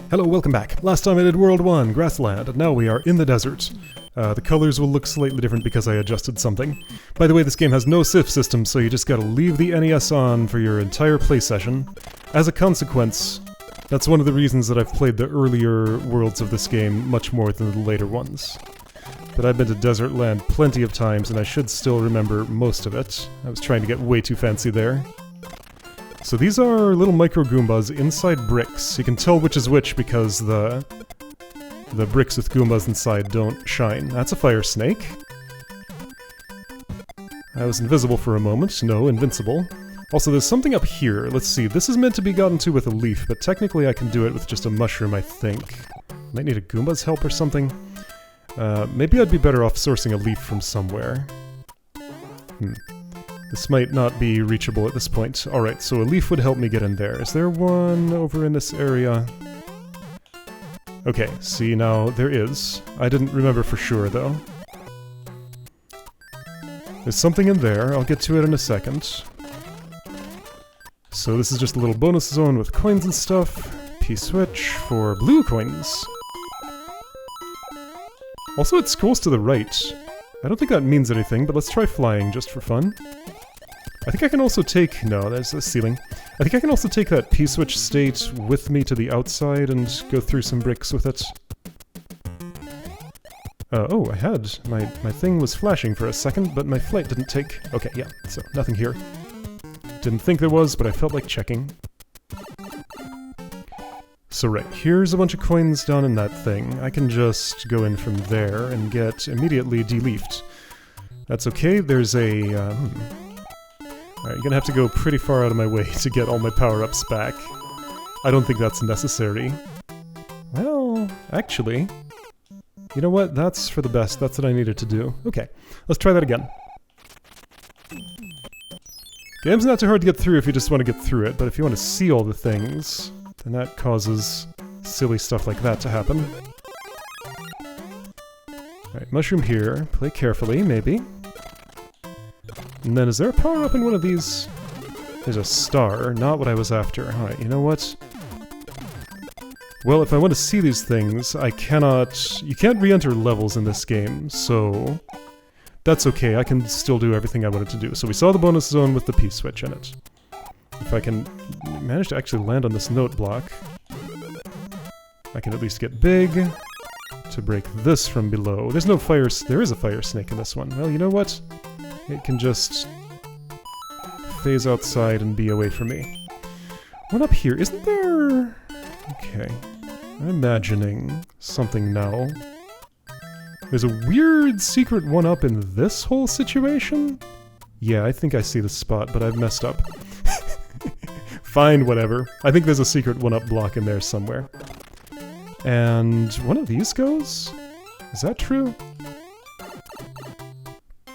Hello, welcome back. Last time I did World 1, Grassland, and now we are in the desert. The colors will look slightly different because I adjusted something. By the way, this game has no SIF system, so you just gotta leave the NES on for your entire play session. As a consequence, that's one of the reasons that I've played the earlier worlds of this game much more than the later ones. But I've been to Desert Land plenty of times, and I should still remember most of it. I was trying to get way too fancy there. So these are little micro Goombas inside bricks. You can tell which is which because the bricks with Goombas inside don't shine. That's a fire snake. I was invisible for a moment. No, invincible. Also, there's something up here. Let's see. This is meant to be gotten to with a leaf, but technically I can do it with just a mushroom, I think. Might need a Goomba's help or something. Maybe I'd be better off sourcing a leaf from somewhere. This might not be reachable at this point. Alright, so a leaf would help me get in there. Is there one over in this area? Okay, see now, there is. I didn't remember for sure, though. There's something in there. I'll get to it in a second. So this is just a little bonus zone with coins and stuff. P-switch for blue coins. Also, it scrolls to the right. I don't think that means anything, but let's try flying just for fun. I think I can also take... No, there's the ceiling. I think I can also take that P-switch state with me to the outside and go through some bricks with it. Oh, I had. My thing was flashing for a second, but my flight didn't take... Okay, yeah, so nothing here. Didn't think there was, but I felt like checking. So right, here's a bunch of coins down in that thing. I can just go in from there and get immediately de-leafed. That's okay, there's a... Alright, you're gonna have to go pretty far out of my way to get all my power-ups back. I don't think that's necessary. Well, actually... You know what? That's for the best. That's what I needed to do. Okay, let's try that again. Game's not too hard to get through if you just want to get through it, but if you want to see all the things, then that causes silly stuff like that to happen. Alright, mushroom here. Play carefully, maybe. And then, is there a power-up in one of these? There's a star, not what I was after. Alright, you know what? Well, if I want to see these things, I cannot... You can't re-enter levels in this game, so... That's okay, I can still do everything I wanted to do. So we saw the bonus zone with the P-switch in it. If I can manage to actually land on this note block, I can at least get big to break this from below. There's no fire... There is a fire snake in this one. Well, you know what? It can just phase outside and be away from me. One up here, isn't there... Okay, I'm imagining something now. There's a weird secret one-up in this whole situation? Yeah, I think I see the spot, but I've messed up. Fine, whatever. I think there's a secret one-up block in there somewhere. And one of these goes? Is that true?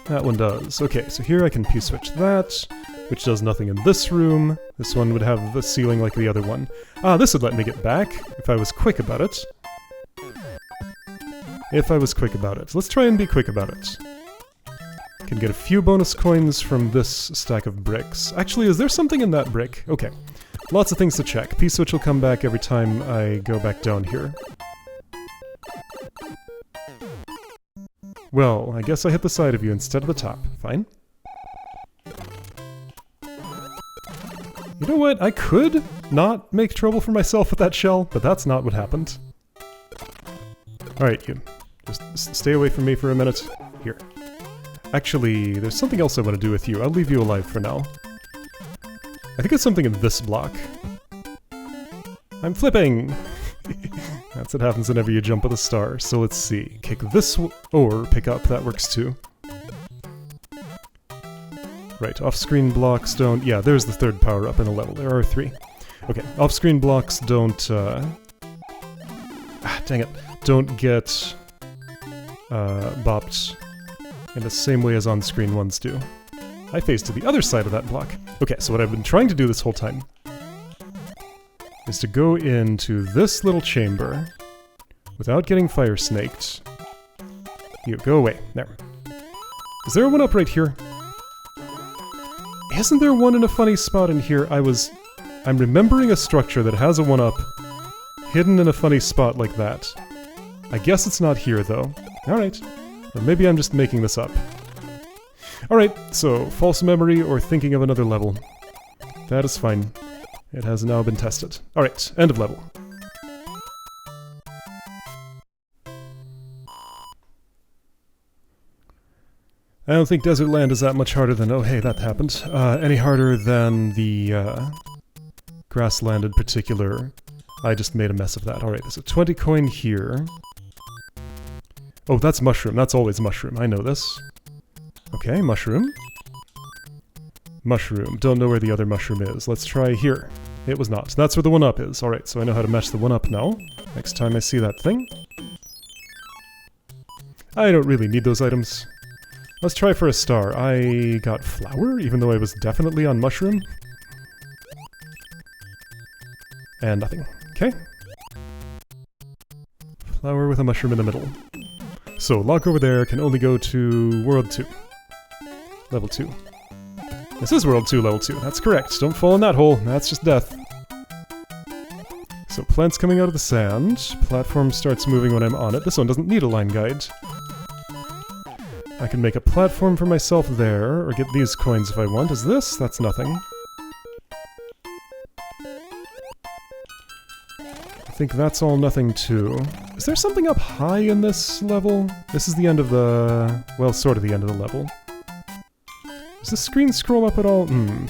That one does. Okay, so here I can P-switch that, which does nothing in this room. This one would have the ceiling like the other one. Ah, this would let me get back, if I was quick about it. If I was quick about it. Let's try and be quick about it. Can get a few bonus coins from this stack of bricks. Actually, is there something in that brick? Okay. Lots of things to check. P-switch will come back every time I go back down here. Well, I guess I hit the side of you instead of the top. Fine. You know what? I could not make trouble for myself with that shell, but that's not what happened. Alright, you. Just stay away from me for a minute. Here. Actually, there's something else I want to do with you. I'll leave you alive for now. I think it's something in this block. I'm flipping! That's what happens whenever you jump with a star. So let's see. Kick this or pick up. That works too. Right, off-screen blocks don't... Yeah, there's the third power-up in the level. There are 3. Okay, off-screen blocks don't... dang it. Don't get... bopped in the same way as on-screen ones do. I phase to the other side of that block. Okay, so what I've been trying to do this whole time is to go into this little chamber without getting fire snaked. You, go away. There. Is there one up right here? Isn't there one in a funny spot in here? I'm remembering a structure that has a one up hidden in a funny spot like that. I guess it's not here, though. Alright. Or maybe I'm just making this up. Alright, so false memory or thinking of another level. That is fine. It has now been tested. Alright, end of level. I don't think Desert Land is that much harder than... Oh, hey, that happened. Any harder than the Grassland in particular. I just made a mess of that. Alright, there's a 20 coin here. Oh, that's mushroom. That's always mushroom. I know this. Okay, mushroom. Mushroom. Don't know where the other mushroom is. Let's try here. It was not. That's where the 1-up is. Alright, so I know how to match the 1-up now. Next time I see that thing. I don't really need those items. Let's try for a star. I got flower, even though I was definitely on mushroom. And nothing. Okay. Flower with a mushroom in the middle. So, lock over there can only go to World 2. Level 2. This is World 2, Level 2. That's correct. Don't fall in that hole. That's just death. So, plants coming out of the sand. Platform starts moving when I'm on it. This one doesn't need a line guide. I can make a platform for myself there, or get these coins if I want. Is this? That's nothing. I think that's all nothing too. Is there something up high in this level? This is the end of the... well, sort of the end of the level. Does the screen scroll up at all?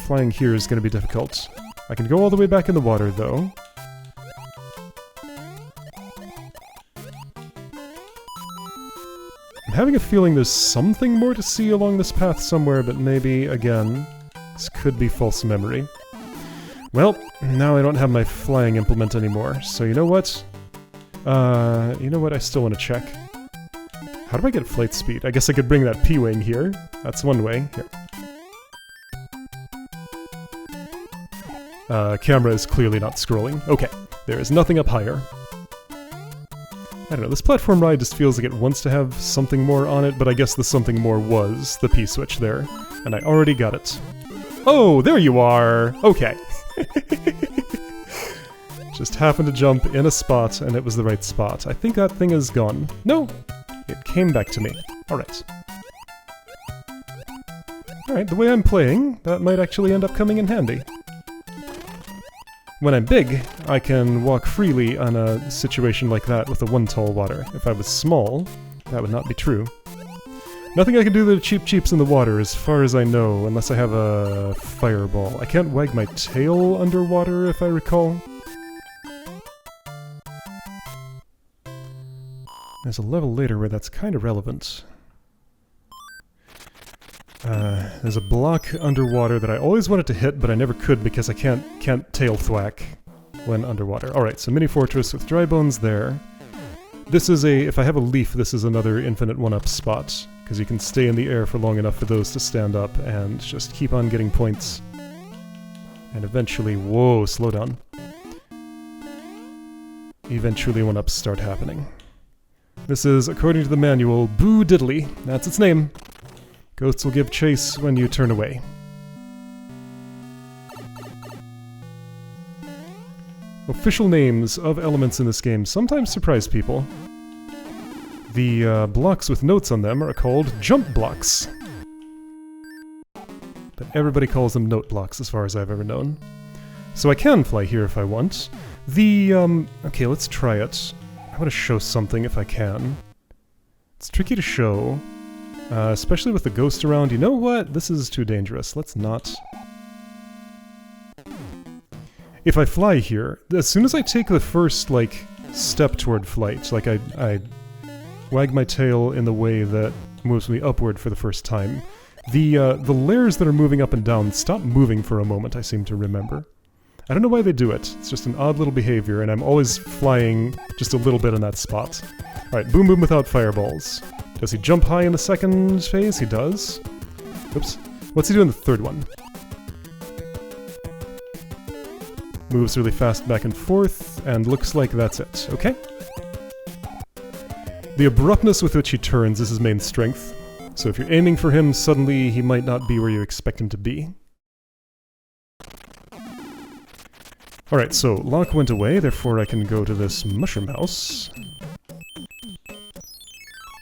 Flying here is going to be difficult. I can go all the way back in the water, though. I'm having a feeling there's something more to see along this path somewhere, but maybe, again, this could be false memory. Well, now I don't have my flying implement anymore, so you know what? I still want to check. How do I get flight speed? I guess I could bring that P-wing here. That's one way. Here. Camera is clearly not scrolling. Okay, there is nothing up higher. I don't know, this platform ride just feels like it wants to have something more on it, but I guess the something more was the P-switch there. And I already got it. Oh, there you are! Okay. Just happened to jump in a spot, and it was the right spot. I think that thing is gone. No! It came back to me. Alright. Alright, the way I'm playing, that might actually end up coming in handy. When I'm big, I can walk freely on a situation like that with a 1 tall water. If I was small, that would not be true. Nothing I can do to the cheeps in the water, as far as I know, unless I have a fireball. I can't wag my tail underwater, if I recall. There's a level later where that's kind of relevant. There's a block underwater that I always wanted to hit, but I never could because I can't tail thwack when underwater. Alright, so mini fortress with dry bones there. This is if I have a leaf, this is another infinite 1-up spot, because you can stay in the air for long enough for those to stand up and just keep on getting points. And eventually, whoa, slow down. Eventually 1-ups start happening. This is, according to the manual, Boo Diddly. That's its name. Ghosts will give chase when you turn away. Official names of elements in this game sometimes surprise people. The blocks with notes on them are called jump blocks. But everybody calls them note blocks as far as I've ever known. So I can fly here if I want. Okay, let's try it. I want to show something if I can. It's tricky to show. Especially with the ghost around. You know what? This is too dangerous. Let's not. If I fly here, as soon as I take the first, step toward flight, I wag my tail in the way that moves me upward for the first time, the layers that are moving up and down stop moving for a moment, I seem to remember. I don't know why they do it. It's just an odd little behavior, and I'm always flying just a little bit in that spot. Alright, Boom Boom without fireballs. Does he jump high in the second phase? He does. Oops. What's he do in the third one? Moves really fast back and forth, and looks like that's it. Okay? The abruptness with which he turns is his main strength. So if you're aiming for him, suddenly he might not be where you expect him to be. Alright, so lock went away, therefore I can go to this mushroom house.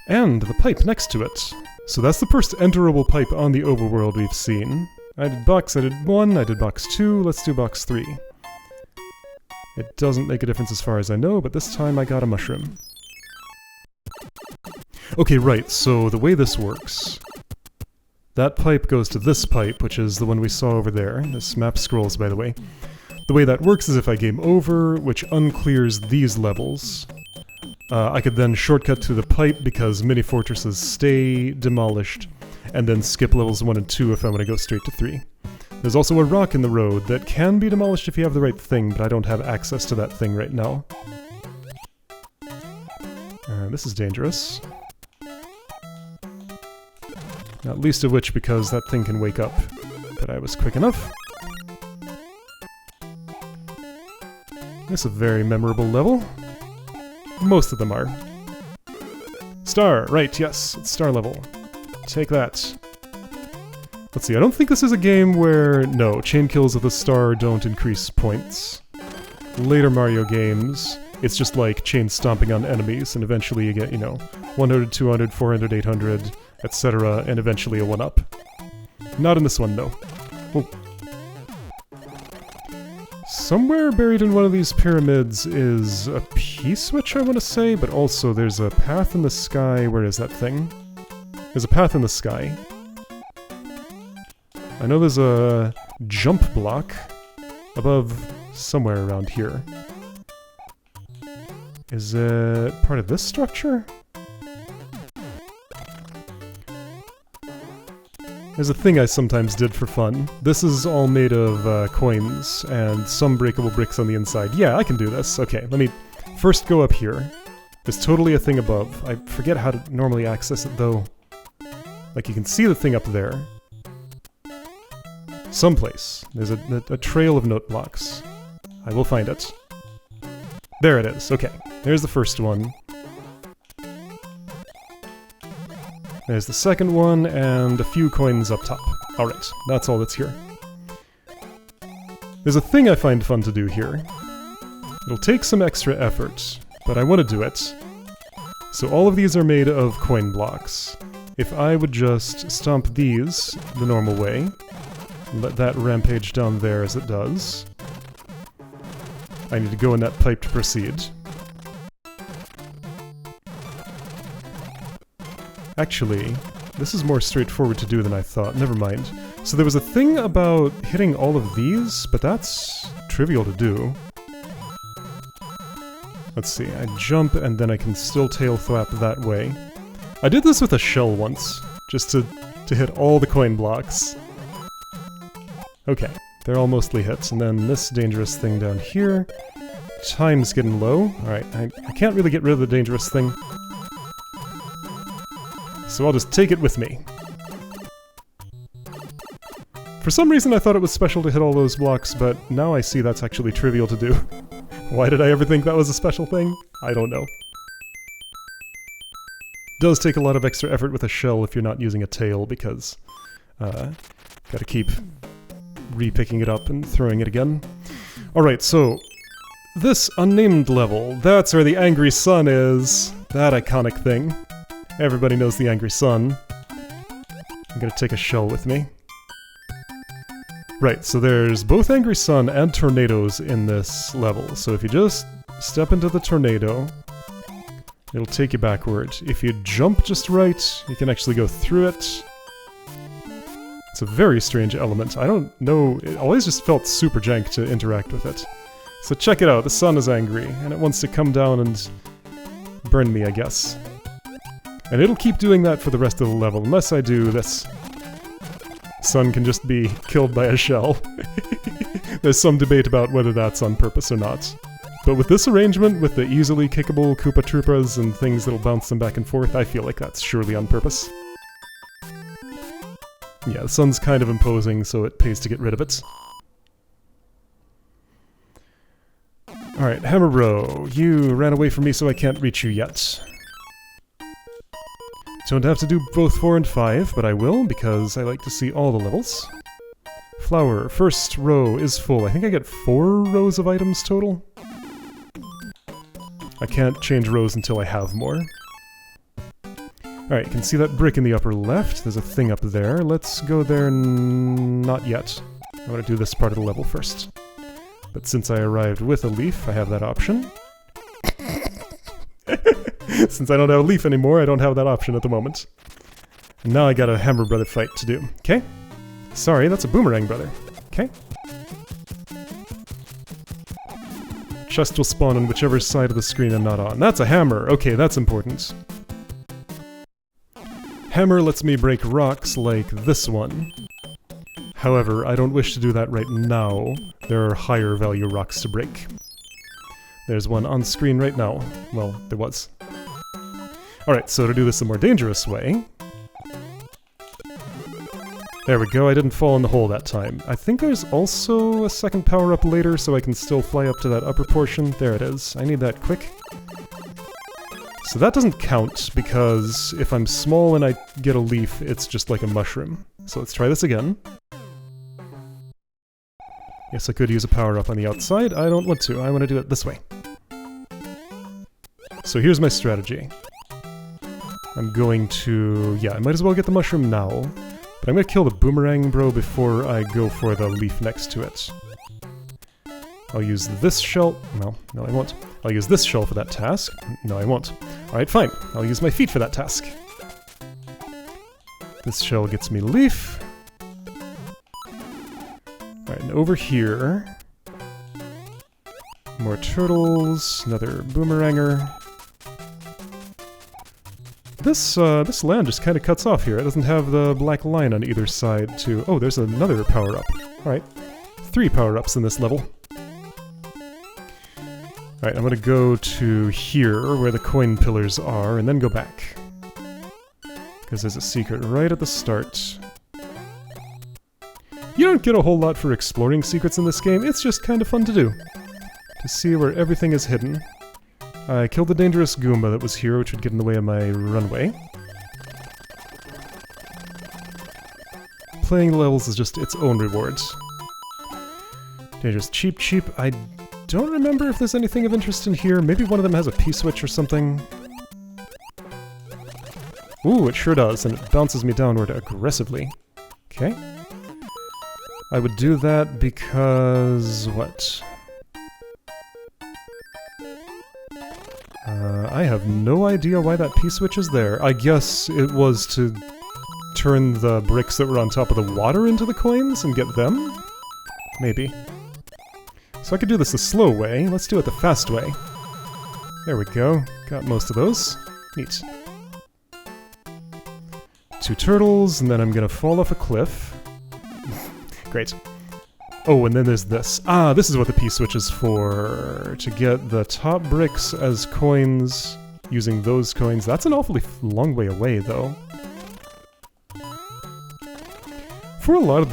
And the pipe next to it. So that's the first enterable pipe on the overworld we've seen. I did 1, I did box 2, let's do box 3. It doesn't make a difference as far as I know, but this time I got a mushroom. Okay, right, so the way this works... That pipe goes to this pipe, which is the one we saw over there. This map scrolls, by the way. The way that works is if I game over, which unclears these levels, I could then shortcut to the pipe because mini-fortresses stay demolished, and then skip levels 1 and 2 if I want to go straight to 3. There's also a rock in the road that can be demolished if you have the right thing, but I don't have access to that thing right now. This is dangerous. Not least of which because that thing can wake up. But I was quick enough. This is a very memorable level. Most of them are. Star, right, yes, it's star level. Take that. Let's see, I don't think this is a game where... No, chain kills of the star don't increase points. Later Mario games, it's just like chain stomping on enemies, and eventually you get, 100, 200, 400, 800... etc., and eventually a 1-up. Not in this one, though. Oh. Somewhere buried in one of these pyramids is a P-switch, I want to say, but also there's a path in the sky. Where is that thing? There's a path in the sky. I know there's a jump block above somewhere around here. Is it part of this structure? There's a thing I sometimes did for fun. This is all made of coins and some breakable bricks on the inside. Yeah, I can do this. Okay, let me first go up here. There's totally a thing above. I forget how to normally access it, though. Like, you can see the thing up there. Someplace. There's a trail of note blocks. I will find it. There it is. Okay, there's the first one. There's the second one, and a few coins up top. Alright, that's all that's here. There's a thing I find fun to do here. It'll take some extra effort, but I want to do it. So all of these are made of coin blocks. If I would just stomp these the normal way, let that rampage down there as it does. I need to go in that pipe to proceed. Actually, this is more straightforward to do than I thought. Never mind. So there was a thing about hitting all of these, but that's trivial to do. Let's see, I jump and then I can still tail thwap that way. I did this with a shell once, just to hit all the coin blocks. Okay, they're all mostly hits, and then this dangerous thing down here. Time's getting low. Alright, I can't really get rid of the dangerous thing. So I'll just take it with me. For some reason I thought it was special to hit all those blocks, but now I see that's actually trivial to do. Why did I ever think that was a special thing? I don't know. Does take a lot of extra effort with a shell if you're not using a tail, because gotta keep re-picking it up and throwing it again. Alright, so this unnamed level, that's where the angry sun is. That iconic thing. Everybody knows the angry sun. I'm gonna take a shell with me. Right, so there's both angry sun and tornadoes in this level. So if you just step into the tornado, it'll take you backward. If you jump just right, you can actually go through it. It's a very strange element. I don't know, it always just felt super jank to interact with it. So check it out, the sun is angry, and it wants to come down and burn me, I guess. And it'll keep doing that for the rest of the level, unless I do this. Sun can just be killed by a shell. There's some debate about whether that's on purpose or not. But with this arrangement, with the easily kickable Koopa Troopas and things that'll bounce them back and forth, I feel like that's surely on purpose. Yeah, the sun's kind of imposing, so it pays to get rid of it. Alright, Hammer Bro, you ran away from me so I can't reach you yet. Don't have to do both 4 and 5, but I will, because I like to see all the levels. Flower, first row is full. I think I get 4 rows of items total. I can't change rows until I have more. Alright, you can see that brick in the upper left. There's a thing up there. Let's go there. Not yet. I want to do this part of the level first. But since I arrived with a leaf, I have that option. Since I don't have a leaf anymore, I don't have that option at the moment. And now I got a Hammer Brother fight to do. Okay? Sorry, that's a Boomerang Brother. Okay? Chest will spawn on whichever side of the screen I'm not on. That's a hammer! Okay, that's important. Hammer lets me break rocks like this one. However, I don't wish to do that right now. There are higher value rocks to break. There's one on screen right now. Well, there was. Alright, so to do this a more dangerous way... There we go, I didn't fall in the hole that time. I think there's also a second power-up later, so I can still fly up to that upper portion. There it is. I need that quick. So that doesn't count, because if I'm small and I get a leaf, it's just like a mushroom. So let's try this again. Yes, I could use a power-up on the outside. I don't want to. I want to do it this way. So here's my strategy. I'm going to... yeah, I might as well get the mushroom now. But I'm going to kill the Boomerang Bro before I go for the leaf next to it. I'll use this shell... well, no I won't. I'll use this shell for that task. No I won't. Alright, fine. I'll use my feet for that task. This shell gets me leaf. Alright, and over here... more turtles, another Boomeranger... This land just kind of cuts off here. It doesn't have the black line on either side to... oh, there's another power-up. Alright. 3 power-ups in this level. Alright, I'm gonna go to here, where the coin pillars are, and then go back. Because there's a secret right at the start. You don't get a whole lot for exploring secrets in this game, it's just kind of fun to do. To see where everything is hidden. I killed the dangerous Goomba that was here, which would get in the way of my runway. Playing the levels is just its own rewards. Dangerous Cheep Cheep. I don't remember if there's anything of interest in here. Maybe one of them has a P-switch or something. Ooh, it sure does, and it bounces me downward aggressively. Okay. I would do that because... what? I have no idea why that P-switch is there. I guess it was to turn the bricks that were on top of the water into the coins and get them? Maybe. So I could do this the slow way. Let's do it the fast way. There we go. Got most of those. Neat. 2 turtles, and then I'm gonna fall off a cliff. Great. Oh, and then there's this. Ah, this is what the P-switch is for. To get the top bricks as coins using those coins. That's an awfully long way away, though. For a lot of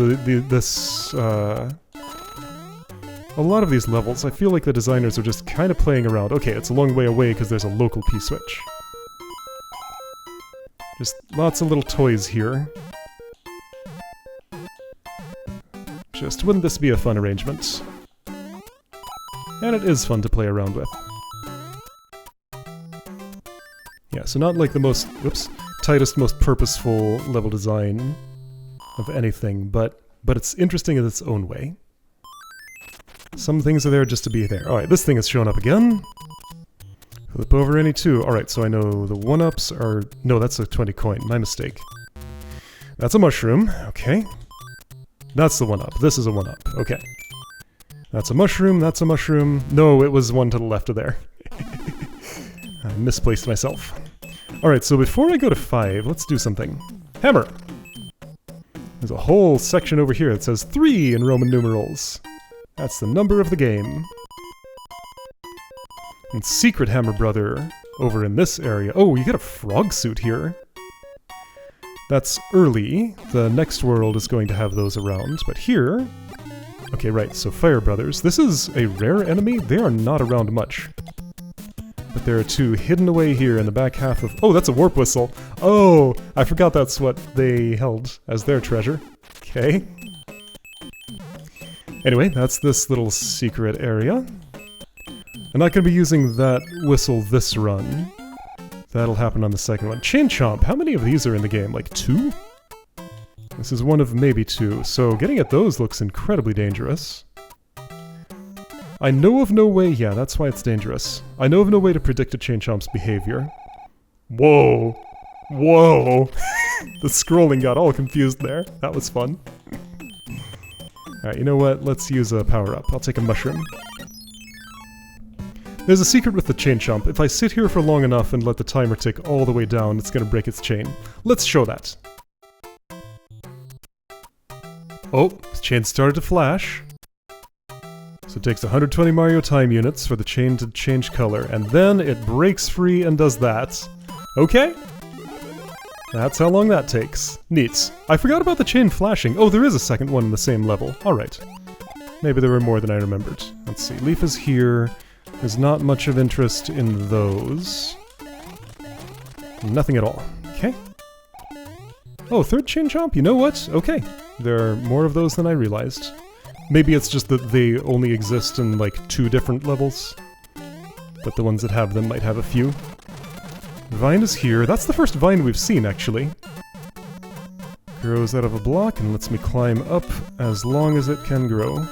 a lot of these levels, I feel like the designers are just kind of playing around. Okay, it's a long way away because there's a local P-switch. Just lots of little toys here. Just wouldn't this be a fun arrangement? And it is fun to play around with. Yeah, so not like the most, tightest, most purposeful level design of anything, but it's interesting in its own way. Some things are there just to be there. Alright, this thing has shown up again. Flip over any 2. Alright, so I know the 1-ups are... no, that's a 20 coin. My mistake. That's a mushroom. Okay. That's the 1-up. This is a 1-up. Okay. That's a mushroom. That's a mushroom. No, it was one to the left of there. I misplaced myself. Alright, so before I go to 5, let's do something. Hammer! There's a whole section over here that says 3 in Roman numerals. That's the number of the game. And Secret Hammer Brother over in this area. Oh, you get a frog suit here. That's early. The next world is going to have those around, but here... okay, right, so Fire Brothers. This is a rare enemy. They are not around much. But there are 2 hidden away here in the back half of... oh, that's a warp whistle! Oh, I forgot that's what they held as their treasure. Okay. Anyway, that's this little secret area. I'm not going to be using that whistle this run. That'll happen on the second one. Chain Chomp, how many of these are in the game? Like 2? This is one of maybe 2, so getting at those looks incredibly dangerous. I know of no way, yeah, that's why it's dangerous. I know of no way to predict a Chain Chomp's behavior. Whoa! Whoa! The scrolling got all confused there. That was fun. Alright, you know what? Let's use a power-up. I'll take a mushroom. There's a secret with the Chain Chomp. If I sit here for long enough and let the timer tick all the way down, it's gonna break its chain. Let's show that. Oh, the chain started to flash. So it takes 120 Mario time units for the chain to change color, and then it breaks free and does that. Okay. That's how long that takes. Neat. I forgot about the chain flashing. Oh, there is a second one in the same level. Alright. Maybe there were more than I remembered. Let's see. Leaf is here. There's not much of interest in those. Nothing at all. Okay. Oh, third Chain Chomp? You know what? Okay. There are more of those than I realized. Maybe it's just that they only exist in, like, 2 different levels. But the ones that have them might have a few. Vine is here. That's the first vine we've seen, actually. Grows out of a block and lets me climb up as long as it can grow.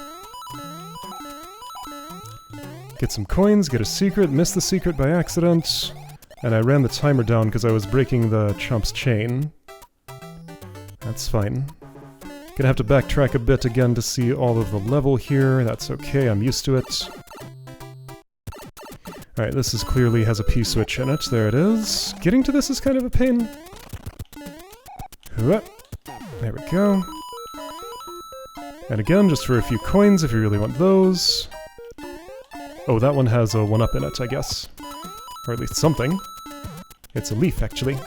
Get some coins, get a secret, miss the secret by accident. And I ran the timer down because I was breaking the Chomp's chain. That's fine. Gonna have to backtrack a bit again to see all of the level here. That's okay, I'm used to it. Alright, this is clearly has a P-switch in it. There it is. Getting to this is kind of a pain. There we go. And again, just for a few coins if you really want those. Oh, that one has a 1-up in it, I guess. Or at least something. It's a leaf, actually.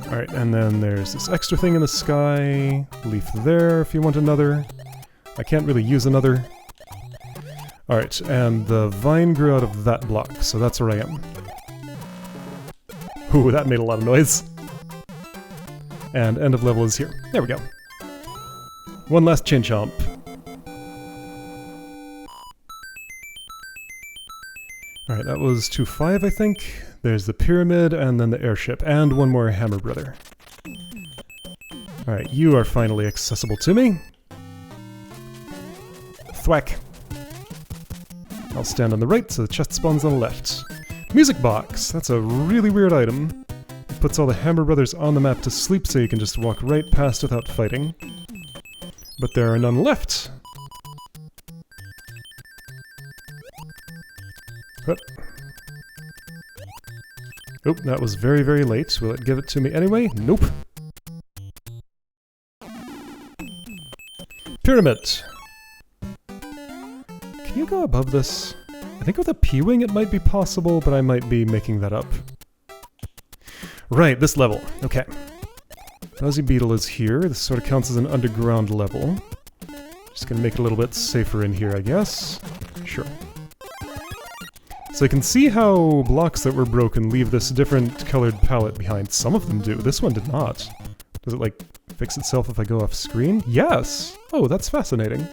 Alright, and then there's this extra thing in the sky. Leaf there if you want another. I can't really use another. Alright, and the vine grew out of that block, so that's where I am. Ooh, that made a lot of noise. And end of level is here. There we go. One last Chain Chomp. Alright, that was 2-5, I think. There's the pyramid, and then the airship, and one more Hammer Brother. Alright, you are finally accessible to me. Thwack. I'll stand on the right, so the chest spawns on the left. Music box! That's a really weird item. It puts all the Hammer Brothers on the map to sleep so you can just walk right past without fighting. But there are none left. Hup. Oop, that was very, very late. Will it give it to me anyway? Nope. Pyramid! Can you go above this? I think with a P-wing it might be possible, but I might be making that up. Right, this level. Okay. Buzzy Beetle is here. This sort of counts as an underground level. Just gonna make it a little bit safer in here, I guess. Sure. So I can see how blocks that were broken leave this different colored palette behind. Some of them do. This one did not. Does it, like, fix itself if I go off screen? Yes! Oh, that's fascinating.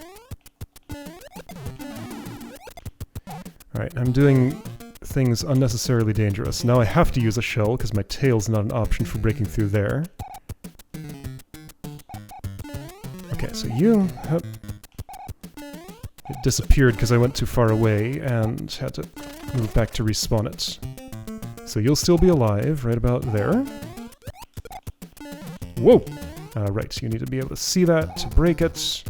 Alright, I'm doing things unnecessarily dangerous. Now I have to use a shell, because my tail's not an option for breaking through there. Okay, so you... It disappeared because I went too far away, and had to move back to respawn it. So you'll still be alive, right about there. Whoa! Right, you need to be able to see that to break it.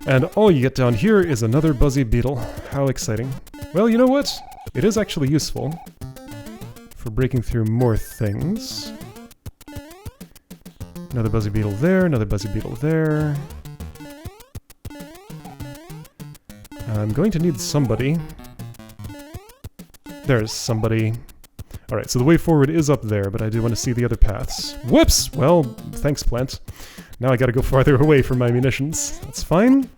And all you get down here is another Buzzy Beetle. How exciting. Well, you know what? It is actually useful for breaking through more things. Another Buzzy Beetle there, another Buzzy Beetle there. I'm going to need somebody. There's somebody. Alright, so the way forward is up there, but I do want to see the other paths. Whoops! Well, thanks, plant. Now I gotta go farther away from my munitions. That's fine.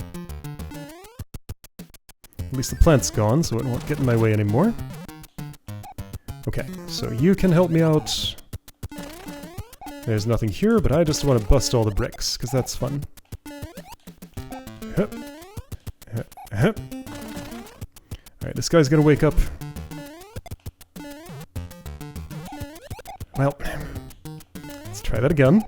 At least the plant's gone, so it won't get in my way anymore. Okay, so you can help me out. There's nothing here, but I just want to bust all the bricks, because that's fun. Hup. Hup. Hup. Alright, this guy's gonna wake up. Well, let's try that again.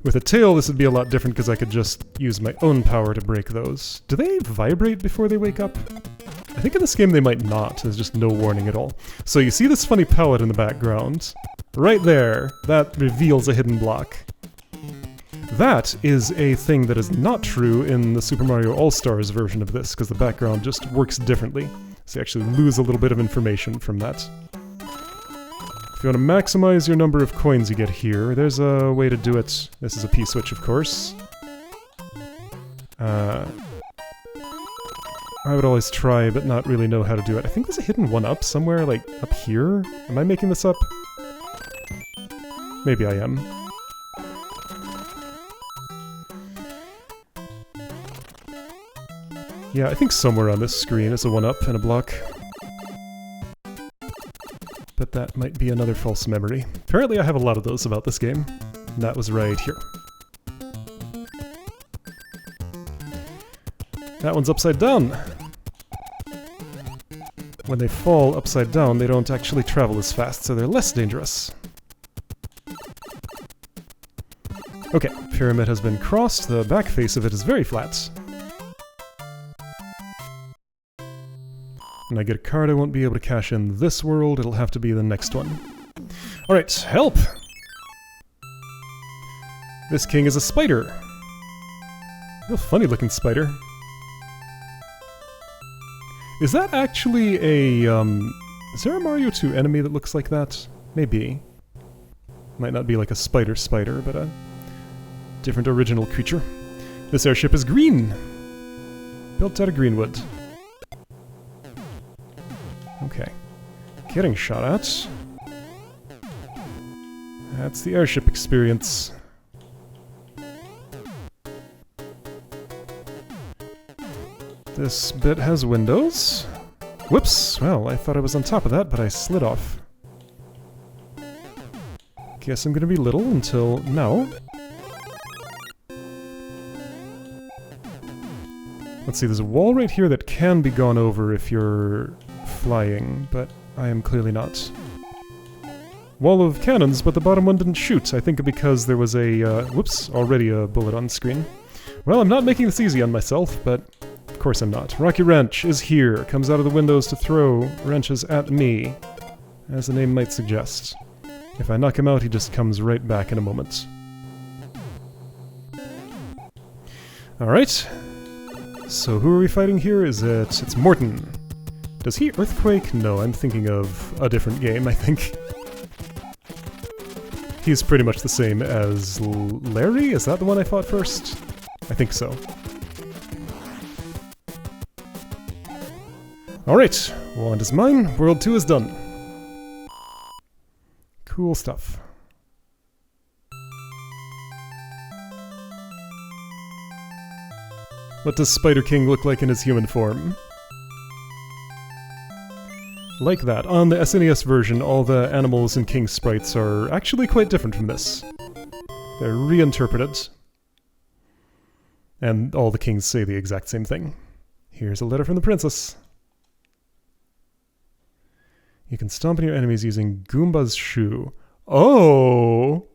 With a tail, this would be a lot different because I could just use my own power to break those. Do they vibrate before they wake up? I think in this game they might not. There's just no warning at all. So you see this funny pellet in the background? Right there. That reveals a hidden block. That is a thing that is not true in the Super Mario All-Stars version of this, because the background just works differently. So you actually lose a little bit of information from that. If you want to maximize your number of coins you get here, there's a way to do it. This is a P-switch, of course. I would always try, but not really know how to do it. I think there's a hidden one-up somewhere, like, up here? Am I making this up? Maybe I am. Yeah, I think somewhere on this screen is a one-up and a block. But that might be another false memory. Apparently I have a lot of those about this game. And that was right here. That one's upside down. When they fall upside down, they don't actually travel as fast, so they're less dangerous. Okay, pyramid has been crossed. The back face of it is very flat. When I get a card I won't be able to cash in this world, it'll have to be the next one. Alright, help! This king is a spider. Real funny looking spider. Is that actually a, is there a Mario 2 enemy that looks like that? Maybe. Might not be like a spider, but a different original creature. This airship is green! Built out of green wood. Okay. Getting shot at. That's the airship experience. This bit has windows. Whoops! Well, I thought I was on top of that, but I slid off. Guess I'm gonna be little until now. Let's see, there's a wall right here that can be gone over if you're flying, but I am clearly not. Wall of cannons, but the bottom one didn't shoot. I think because there was a, whoops, already a bullet on screen. Well, I'm not making this easy on myself, but of course I'm not. Rocky Wrench is here, comes out of the windows to throw wrenches at me, as the name might suggest. If I knock him out, he just comes right back in a moment. Alright. So who are we fighting here? It's Morton. Does he Earthquake? No, I'm thinking of a different game, I think. He's pretty much the same as Larry? Is that the one I fought first? I think so. Alright, wand is mine, World 2 is done. Cool stuff. What does Spider King look like in his human form? Like that. On the SNES version, all the animals and King sprites are actually quite different from this. They're reinterpreted. And all the kings say the exact same thing. Here's a letter from the princess. You can stomp on your enemies using Goomba's shoe. Oh!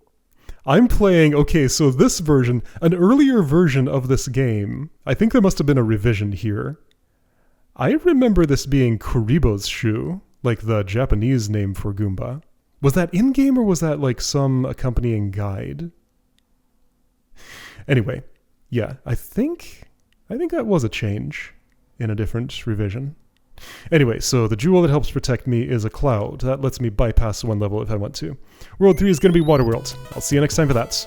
I'm playing... Okay, so this version, an earlier version of this game, I think there must have been a revision here. I remember this being Kuribo's shoe, like the Japanese name for Goomba. Was that in-game or was that like some accompanying guide? Anyway, yeah, I think that was a change in a different revision. Anyway, so the jewel that helps protect me is a cloud. That lets me bypass one level if I want to. World 3 is going to be Waterworld. I'll see you next time for that.